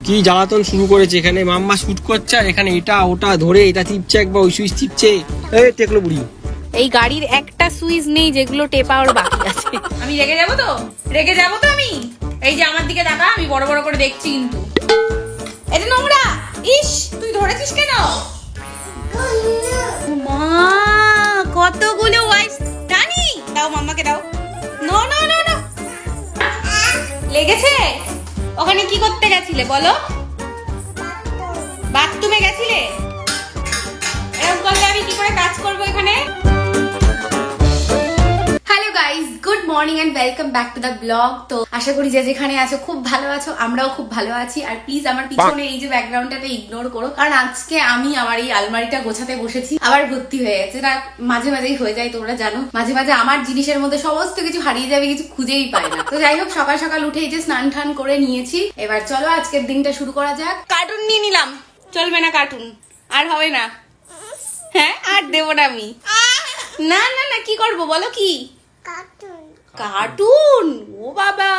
কি জ্বালাতন শুরু করেছে এখানে, মাম্মা শুট করছে আর এখানে এটা ওটা ধরে এটা টিপছে, একবার ওই সুইচ টিপছে। এই টেকলো বুড়ি, এই গাড়ির একটা সুইচ নেই যেগুলো টেপা ওর বাকি আছে। আমি রেগে যাবো তো, রেগে যাবো তো আমি। এই যে আমার দিকে তাকা, আমি বড় বড় করে দেখছি কিন্তু। এটা নোংরা। ইস, তুই ধরেছিস কেন? মা, কতগুলো ওয়াইপস। টানি দাও, মাম্মাকে দাও। নো নো নো নো, লেগেছে? ওখানে কি করতে গেছিলে বলো? বাথরুমে গেছিলে? এরকম করলে আমি কি করে কাজ করবো এখানে? Hello guys, good morning and welcome back to the blog. তো আশা করি যে যেখানে আছো খুব ভালো আছো, আমরাও খুব ভালো আছি। আর প্লিজ আমার পিছনে এই যে ব্যাকগ্রাউন্ডটাতে ইগনোর করো, কারণ আজকে আমি আমার এই আলমারিটা গোছাতে বসেছি। আবার ভর্তি হয়ে গেছে, না মাঝে মাঝেই হয়ে যায়, তোমরা জানো। মাঝে মাঝে আমার জিনিসের মধ্যে সমস্ত কিছু হারিয়ে যাবে, কিছু খুঁজেই পাই না। তো যাই হোক, সকাল সকাল উঠে এই যে স্নান টান করে নিয়েছি। এবার চলো আজকের দিনটা শুরু করা যাক। কার্টুন নিয়ে নিলাম, চলবে না কার্টুন, আর হবে না। হ্যাঁ, আর দেবো না আমি। না না না, কি করবো বলো? কি কার্টুন? ও বাবা।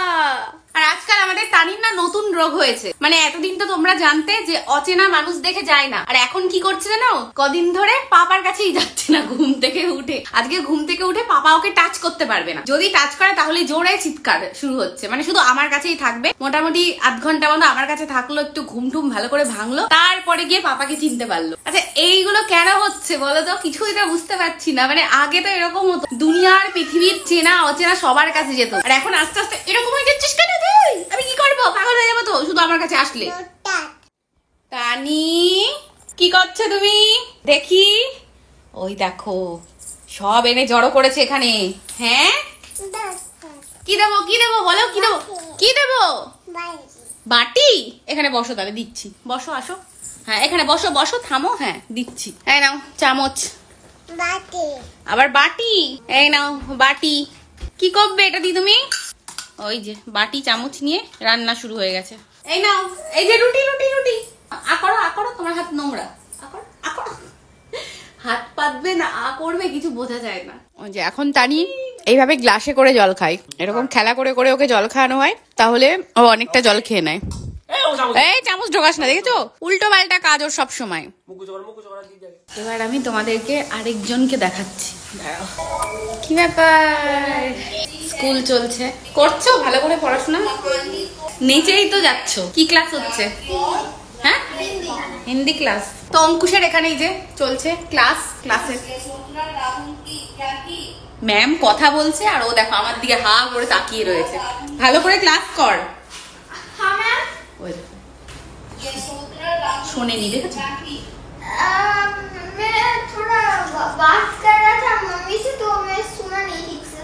আর আজকাল আমাদের তানির না নতুন রোগ হয়েছে। মানে এতদিন তো তোমরা জানতে যে অচেনা মানুষ দেখে যায় না, আর এখন কি করছে জানো? কদিন ধরে পাপার কাছেই যাচ্ছে না ঘুম থেকে উঠে। আজকে ঘুম থেকে উঠে পাপা ওকে টাচ করতে পারবে না। যদি টাচ করে তাহলে জোরে চিৎকার শুরু হচ্ছে। মানে শুধু আমার কাছেই থাকবে, মোটামুটি আধ ঘন্টা মতো আমার কাছে থাকলো, একটু ঘুম টুম ভালো করে ভাঙলো, তারপরে গিয়ে পাপাকে চিনতে পারলো। আচ্ছা, এইগুলো কেন হচ্ছে বলো তো? কিছুই তো বুঝতে পারছি না। মানে আগে তো এরকম হতো, দুনিয়ার পৃথিবীর চেনা অচেনা সবার কাছে যেত, আর এখন আস্তে আস্তে এরকম হয়ে যাচ্ছিস কেন? আমি কি করবো? পাগল হয়ে যাবো তো শুধু আমার কাছে আসলে। তানি, কি করছো তুমি? দেখি। ওই দেখো, সব এনে জড়ো করেছে এখানে। হ্যাঁ, কি দেবো? কি দেবো বলো? কি দেবো? কি দেবো? বাটি? এখানে বসো, তাহলে দিচ্ছি। বসো, আসো। হ্যাঁ, এখানে বসো বসো, থামো। হ্যাঁ, দিচ্ছি। এই নাও চামচ। আবার বাটি? এই নাও বাটি। কি করবে এটা দিয়ে তুমি? ওই যে বাটি চামচ নিয়ে রান্না শুরু হয়ে গেছে। এই নাও, এই যে রুটি রুটি রুটি। আকড়ো আকড়ো, তোমার হাত নোংরা। আকড়ো আকড়ো, হাত পাতবে না আ করবে, কিছু বোঝা যায় না। ওই যে এখন তানি এইভাবে গ্লাসে করে জল খায়, এরকম খেলা করে করে ওকে জল খাওয়ানো হয়, তাহলে ও অনেকটা জল খেয়ে নেয়। এই চামচ ঢোকাস না, দেখেছো? উল্টো পাল্টা কাজ ওর সব সময়। এবার আমি তোমাদেরকে আরেকজনকে দেখাচ্ছি, দাঁড়াও। কি ব্যাপার? স্কুল চলছে, করছো ভালো করে পড়াশোনা? নিচেই তো যাচ্ছ, কি ক্লাস হচ্ছে? হ্যাঁ, হিন্দি ক্লাস। তো অঙ্কুশের এখানেই যে চলছে ক্লাস, ক্লাসে ম্যাম কথা বলছে আর ও দেখো আমার দিকে হা করে তাকিয়ে রয়েছে। ভালো করে ক্লাস কর। শোনেনি, দেখেছো? मैं थोड़ा बात कर रहा था मम्मी से, तो मैं सुना नहीं ठीक से।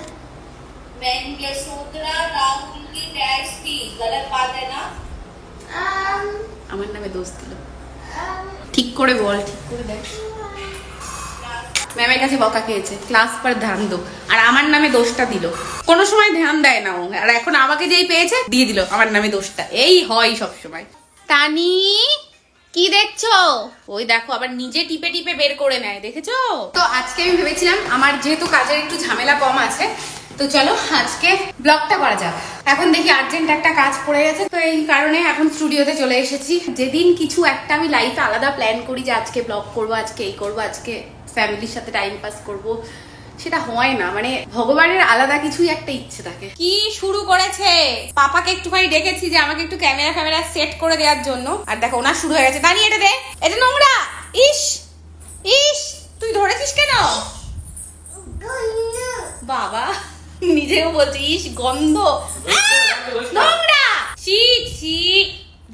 यशोधरा राहुल की डैश थी, गलत बात है ना? আমার নামে দোষ দিল। ঠিক করে বল, ঠিক করে দেখ। ম্যামের কাছে বকা খেয়েছে, ক্লাস পর ধ্যান দো, আর আমার নামে দোষটা দিল। কোনো সময় ধ্যান দেয় না ও, আর এখন আমাকে যেই পেয়েছে দিয়ে দিল আমার নামে দোষটা। এই হয় সব সময়। তানি, কি দেখছো? ওই দেখো আবার নিজে টিপে টিপে বের করে নেয়, দেখেছো? তো আজকে আমি ভেবেছিলাম আমার যেহেতু কাজের একটু ঝামেলা কম আছে, তো চলো আজকে ব্লগটা করা যাক। এখন দেখি আর্জেন্ট একটা কাজ পড়ে গেছে, তো এই কারণে এখন স্টুডিওতে চলে এসেছি। যেদিন কিছু একটা আমি লাইফে আলাদা প্ল্যান করি যে আজকে ব্লগ করবো, আজকে এই করবো, আজকে ফ্যামিলির সাথে টাইম পাস করবো, সেটা হয় না। মানে ভগবানের আলাদা কিছুই একটা ইচ্ছে থাকে। কি শুরু করেছে? পাপাকে একটুখানি ডেকেছি যে আমাকে একটু ক্যামেরা সেট করে দেওয়ার জন্য, আর দেখো ওনার শুরু হয়ে গেছে। দাঁড়িয়ে এটা দে, এটা নোংরা। ইস ইস, তুই ধরেছিস কেন? বাবা নিজেও বলছে ইস, গন্ধ, নোংরা, ছি ছি,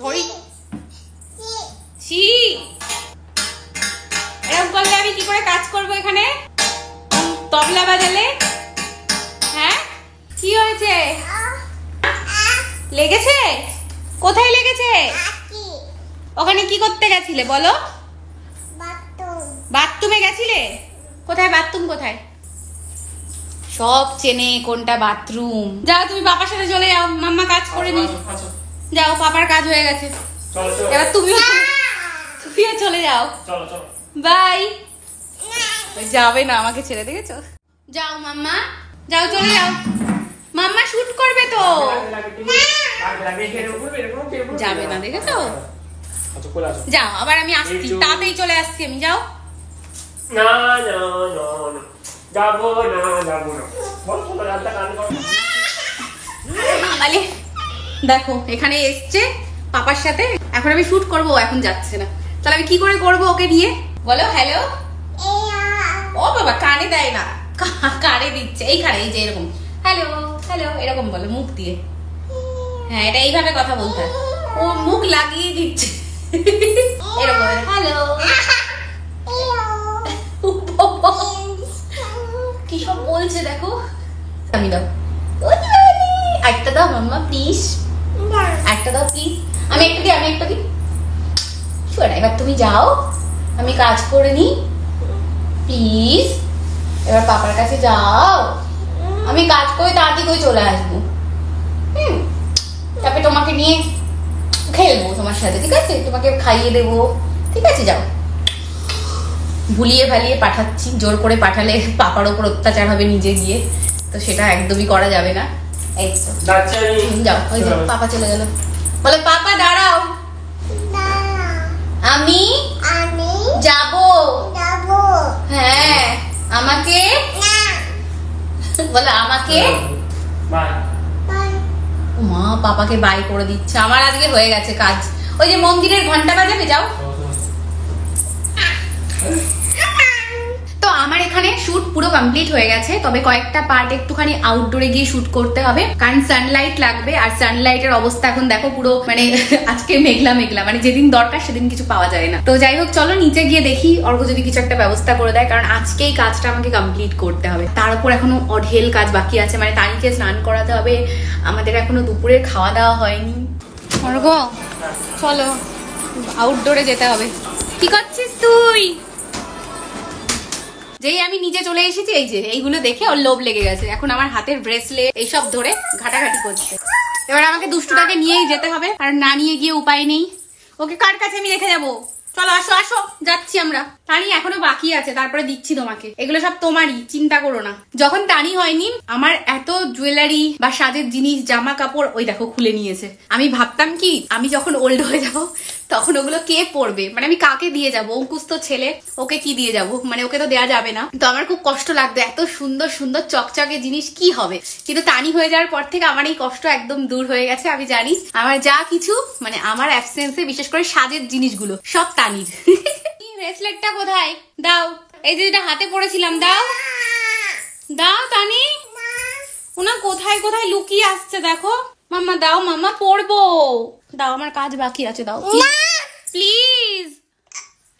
ধরি ছি। এরকম করলে আমি কি করে কাজ করবো এখানে? তবলা বাজালে? হ্যাঁ, কি হয়েছে? লেগেছে? কোথায় লেগেছে? ওখানে কি করতে গেছিলে বলো? বাথরুমে গেছিলে? কোথায় বাথরুম? কোথায়? সব চেনে কোনটা বাথরুম। যাও তুমি পাপার সাথে চলে যাও, মাম্মা কাজ করে নি। যাও, পাপার কাজ হয়ে গেছে, এবার তুমিও চলে যাও। বাই। যাবে না আমাকে ছেড়ে, দেখেছো? যাও মাম্মা, যাও, চলে যাও। মাম্মা শুট করবে তো যাবে না, দেখেছো? যাও, আবার আমি আসছি, তাড়াতাড়ি চলে আসছি আমি, যাও। দেখো এখানে এসছে পাপার সাথে, এখন আমি শুট করবো, এখন যাচ্ছে না, তাহলে আমি কি করে করবো ওকে নিয়ে? বলো হ্যালো। ও বাবা, কানে দেয় না, কানে দিচ্ছে, এইখানে, এই যে এরকম হ্যালো হ্যালো এরকম বলো মুখ দিয়ে। হ্যাঁ, এটা এইভাবে কথা বলতে হয়, ও মুখ লাগিয়ে দিচ্ছে এরকম হ্যালো। কি সব বলছে দেখো। আমি দাও, একটা দাও মাম্মা প্লিজ, একটা দাও প্লিজ। আমি একটা দিই, আমি একটা দিই। শোনা, এবার তুমি যাও, আমি কাজ করে নি প্লিজ। এবার পাপার কাছে যাও, আমি কাজ করে তাড়াতাড়ি করে চলে আসবো। তারপরে তোমাকে নিয়ে খেলবো তোমার সাথে, ঠিক আছে? তোমাকে খাইয়ে দেবো, ঠিক আছে? যাও। ভুলিয়ে ভালিয়ে পাঠাচ্ছি, জোর করে পাঠালে পাপার ওপর অত্যাচার হবে নিজে গিয়ে, তো সেটা একদমই করা যাবে না। এই তো যাও, ওই যে পাপা চলে গেল। বলে পাপা দাঁড়াও, আমি যাব। হ্যাঁ, আমাকে বলে, আমাকে মা পাপাকে বাই করে দিচ্ছে। আমার আজকে হয়ে গেছে কাজ। ওই যে মন্দিরের ঘন্টা বাজাবে, যাও। তো আমার এখানে শুট পুরো কমপ্লিট হয়ে গেছে, তবে কয়েকটা পার্ট একটুখানি আউটডোরে গিয়ে শুট করতে হবে, কারণ সানলাইট লাগবে। আর সানলাইটের অবস্থা এখন দেখো পুরো মানে আজকে মেঘলা মেঘলা, মানে যেদিন দরকার সেদিন কিছু পাওয়া যায় না। তো যাই হোক, চলো নিচে গিয়ে দেখি অর্ঘ যদি কিছু একটা ব্যবস্থা করে দেয়, কারণ আজকেই কাজটা আমাকে কমপ্লিট করতে হবে। তার উপর এখনো অঢেল কাজ বাকি আছে, মানে তানিকে স্নান করাতে হবে, আমাদের এখনো দুপুরের খাওয়া দাওয়া হয়নি। অর্ঘ চলো, আউটডোরে যেতে হবে। কি করছিস তুই? যেই আমি নিচে চলে এসেছি, এই যে এইগুলো দেখে ওর লোভ লেগে গেছে, এখন আমার হাতের ব্রেসলেট এইসব ধরে ঘাটাঘাটি করছে। এবার আমাকে দুষ্টুটাকে নিয়েই যেতে হবে, আর না নিয়ে গিয়ে উপায় নেই। ওকে কার কাছে আমি রেখে যাবো? চলো আসো আসো, যাচ্ছি আমরা। টানি এখনো বাকি আছে, তারপরে দিচ্ছি তোমাকে। এগুলো সব তোমারই, চিন্তা করো না। যখন টানি হয়নি, আমার এত জুয়েলারি বা সাজের জিনিস, জামা কাপড় ওই দেখো খুলে নিয়েছে। আমি ভাবতাম কি, আমি যখন ওল্ড হয়ে যাব তখন ওগুলো কে পরবে, মানে আমি কাকে দিয়ে যাব? অঙ্কুশ তো ছেলে, ওকে কি দিয়ে যাব? মানে ওকে তো দেয়া যাবে না। তো আমার খুব কষ্ট লাগতো, এত সুন্দর সুন্দর চকচকে জিনিস কি হবে। কিন্তু টানি হয়ে যাওয়ার পর থেকে আমার এই কষ্ট একদম দূর হয়ে গেছে। আমি জানি আমার যা কিছু, মানে আমার অ্যাবসেন্সে বিশেষ করে সাজের জিনিসগুলো সব টানির। ব্রেসলেটটা কোথায়? দাও। এই যে যেটা হাতে পড়েছিলাম, দাও দাও। টানি ওনা কোথায় কোথায় লুকিয়ে আসছে দেখো। মাম্মা দাও, মাম্মা পড়বো, দাও, আমার কাজ বাকি আছে, দাও প্লিজ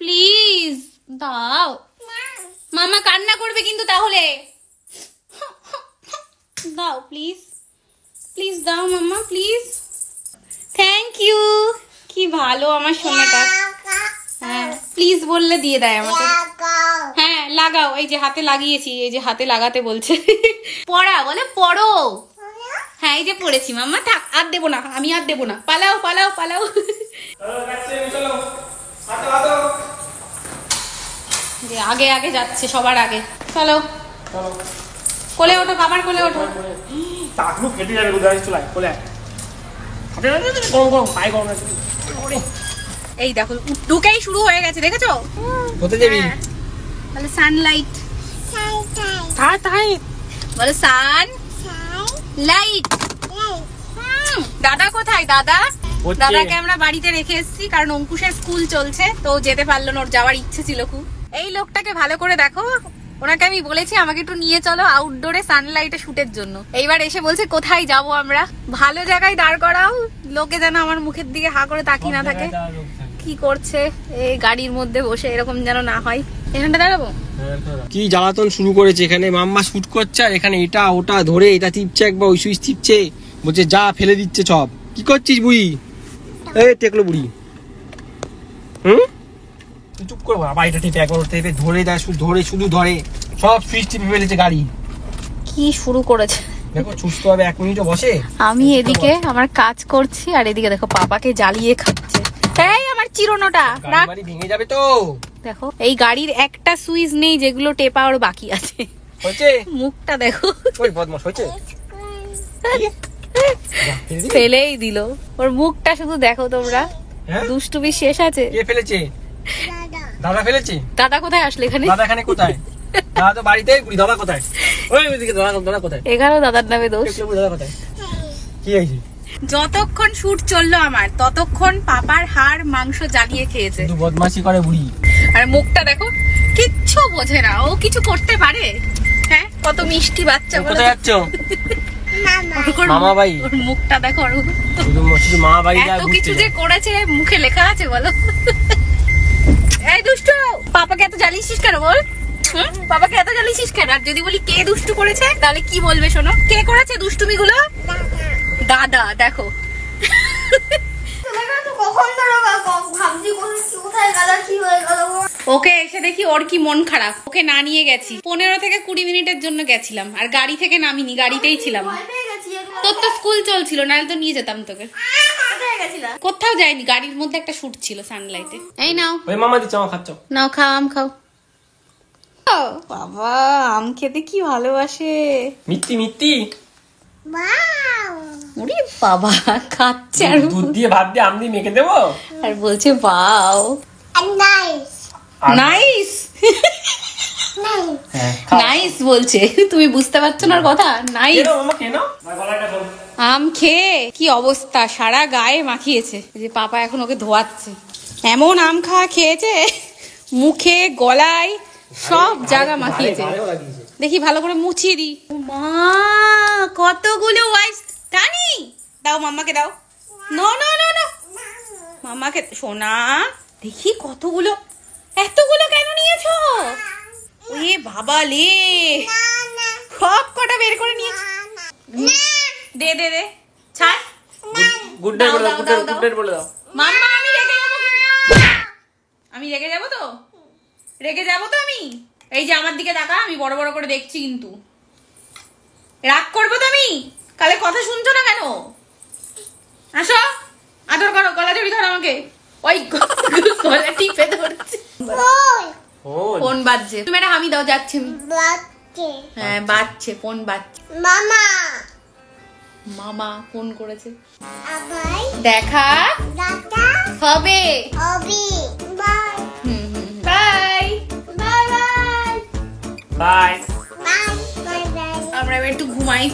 প্লিজ দাও। মাম্মা কান্না করবে কিন্তু তাহলে, দাও প্লিজ প্লিজ, দাও মাম্মা প্লিজ। Thank you. কি ভালো আমার সোনাটা। হ্যাঁ প্লিজ বললে দিয়ে দেয় আমাকে। হ্যাঁ লাগাও, এই যে হাতে লাগিয়েছি, এই যে হাতে লাগাতে বলছে। পড়া বলে পড়ো। হ্যাঁ এই যে পড়েছি মাম্মা, থাক আর দেবো না, আমি আর দেবো না, পালাও পালাও পালাও। যে আগে আগে যাচ্ছে সবার আগে, চলো কোলে ওঠো, বাবার কোলে ওঠো। কেটে যাবে, কোলে এই দেখো ঢুকেই শুরু হয়ে গেছে, দেখেছো? কোথায় যাবি? বলে সানলাইট, তাই বলে সান লাইট। দাদা কোথায়? দাদা, দাদাকে আমরা বাড়িতে রেখে এসেছি, কারণ অঙ্কুশের স্কুল চলছে, তো যেতে পারলো না, ওর যাওয়ার ইচ্ছে ছিল খুব। এই লোকটাকে ভালো করে দেখো, ওনাকে আমি বলেছি আমাকে একটু নিয়ে চলো আউটডোরে সানলাইটে শুটের জন্য। এইবার এসে বলছে কোথায় যাব আমরা? ভালো জায়গায় দাঁড় করাও, লোকে যেন আমার মুখের দিকে হা করে তাকিয়ে না থাকে। কি করছে এই গাড়ির মধ্যে বসে, এরকম যেন না হয়। এখানটা দাঁড়াবো? কি জ্বালাতন শুরু করেছে এখানে। মাম্মা শুট করছে, আর এখানে এটা ওটা ধরে, এটা টিপছে একবার, ওই সুইচ টিপছে, বলছে যা, ফেলে দিচ্ছে সব। কি করছিস বুড়ি? এই টেকলো বুড়ি, তুই চুপ করবো। আবার এটা টিপে একবার টিপে ধরে দেয়, ধরে শুধু ধরে, সব সুইচ টিপে ফেলেছে গাড়ি। কি শুরু করেছে দেখো, সুস্থ হবে 1 মিনিটও বসে। আমি এদিকে আমার কাজ করছি, আর এদিকে দেখো পাপাকে জ্বালিয়ে খাচ্ছে। এই আমার চিরনোটা গাড়ি ভেঙে যাবে তো। দেখো এই গাড়ির একটা সুইচ নেই যেগুলো টেপা ওর বাকি আছে। হয়েছে? মুখটা দেখো। ওই বদমাশ হয়েছে। ফেলেই দিল। ওর মুখটা শুধু দেখো তোমরা, হ্যাঁ? দুষ্টুমি শেষ আছে। কে ফেলেছে? দাদা ফেলেছে? দাদা কোথায় আসলে এখানে? দাদা এখানে কোথায়? দাদা তো বাড়িতেই ঘুরি। দাদা কোথায়? ওই ওইদিকে দাদা কোথায়? এখানেও দাদার নামে দোষ। দাদা কোথায়? কি হয়েছে? যতক্ষণ শুট চললো আমার ততক্ষণ পাপার হাড় মাংস জ্বালিয়ে খেয়েছে। শুধু বদমাশি করে বুড়ি। আর মুখটা দেখো, কিচ্ছু বোঝে না। ও কিছু করতে পারে? হ্যাঁ, কত মিষ্টি বাচ্চা। বলো কোথায় যাচ্ছ? ওর মামা বাড়ি। ওর মুখটা দেখো। শুধু মামা বাড়ি যায় এত ঘুরতে কিছু যে যায়। করেছে মুখে লেখা আছে বলো। এই দুষ্টু, পাপাকে এত জ্বালিয়েছিস কেন বল? হুম? পাপাকে এত জ্বালিয়েছিস কেন? আর যদি বলি কে দুষ্টু করেছে তাহলে কি বলবে শোনো? কে করেছে দুষ্টুমি গুলো? দাদা। দেখো কখন ধরো ভাবছি কোথায় গেল, কি হয়ে গেল। ওকে এসে দেখি ওর কি মন খারাপ। ওকে না নিয়ে গেছি, 15 থেকে 20 মিনিটের জন্য গেছিলাম, আর গাড়ি থেকে নামিনি, গাড়িতেই ছিলাম। ভয় পেয়ে গেছি। তোর তো স্কুল চলছিল, নাহলে তো নিয়ে যেতাম তোকে। কোথায় গেছিলাম? কোথাও যাইনি, গাড়ির মধ্যে একটা শুট ছিল সানলাইটে। এই নাও, ওই মামা দিচ্ছে, আমার খাচ্ছ। নাও খাও, আম খাও। বাবা আম খেতে কি ভালোবাসে। মিত্তি মিত্তি। ওরে বাবা, খাচ্ছে আর দুধ দিয়ে ভাত দিয়ে আম দিয়ে মেখে দেবো। আর বলছে বাও নাইস নাইস হ্যাঁ, নাইস বলছে। তুমি বুঝতে পারছো না ওর কথা? নাইস। খেয়ে নাও মামা, খেয়ে নাও। গলাটা ধরো। আম খেয়ে কি অবস্থা, সারা গায়ে মাখিয়েছে। এই যে পাপা এখন ওকে ধোয়াচ্ছে। এমন আম খাওয়া খেয়েছে, মুখে গলায় সব জায়গা মাখিয়েছে। ভালো লাগিয়েছে। দেখি ভালো করে মুছিয়ে দি। মা কতগুলো ওয়াইস। টানি দাও, মাম্মাকে দাও। নো নো নো নো, মাম্মাকে। সোনা দেখি কতগুলো, এতগুলো কেন নিয়েছো? এ বাবা লে, সব কটা বের করে নিয়েছো। দে দে দে, ছাড়। গুড নাইট বলে দাও, দাও, দাও, গুড নাইট বলে দাও। মাম্মা আমি রেগে যাবো কিন্তু। আমি রেগে যাবো তো, রেগে যাবো তো আমি। এই যে আমার দিকে তাকা, আমি বড় বড় করে দেখছি কিন্তু। রাগ করবো তো আমি? কালে কথা শুনছো না কেন? আসো, আদর করো, গলা জড়ি ধরো আমাকে। ওই গলা টিপে ধরছি। ফোন বাজছে, তুমি একটা হামি দাও, যাচ্ছে আমি। হ্যাঁ বাজছে, ফোন বাজছে। মামা মামা ফোন করেছে, আবাই দেখা দাদা হবে। অবি bye bye. Bye bye bye. Bye bye bye. আমরা এবার একটু ঘুমাই।